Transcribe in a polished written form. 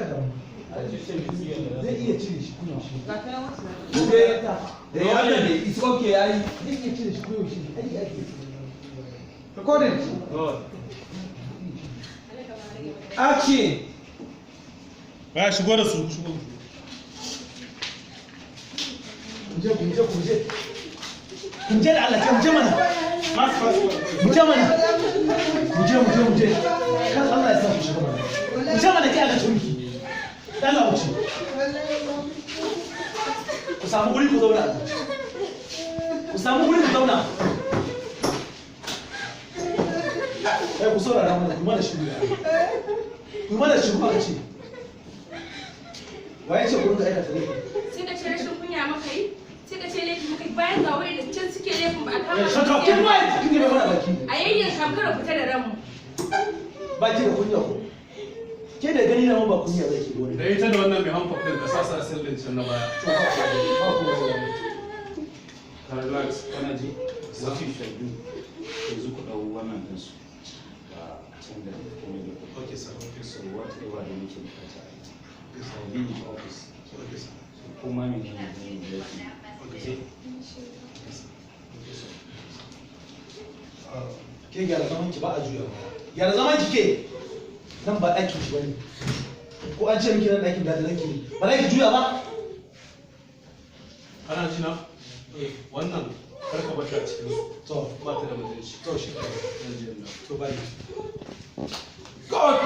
karka da mu zai iya cire shi kuma shi Ga ta wasu. da ya ne it's okay ai zai iya cire shi kuma shi ai ake recording action Ba shigo da su shigo. Kuje da Allah kuje mana kuje mana kuje kan Allah ya sa ku shiga mana kuje mana kai aka tunki dan Allah wuce ku samu guri ku zauna ku samu guri ku zauna ku saurara mana ku mana shiru ku mana shiru aka ce waye ce gurin da aikata ne Sai ka ce rashin kunya maka yi? Sai ka ce laifin muka yi bayan ga wani da can suke laifin ba a kama shut up kin mai kin ne mana baki a yayyan kamkar fita da ranmu. baki da kunya ko ke da gani na mun ba kunya zai ki dole Da ita da wannan mai hanfa ɗin ka sa su asalin can na baya. Ka relax, kana ji? What you should do is you could have one and this attend the committee. Okay, sir. Okay, So sir. whatever the meeting that I'll be in the office. Okay, sir. So come on in and then Okay, sir. ke gyara zaman ki ba a juya gyara zaman ki ke nan ba ɗakin ki bane ko an ce miki nan ɗakin da nake ba za ki juya ba Kana ji na? Wannan karka bata a cikin to ba ta da mutunci. to shi Zan je na. to bai god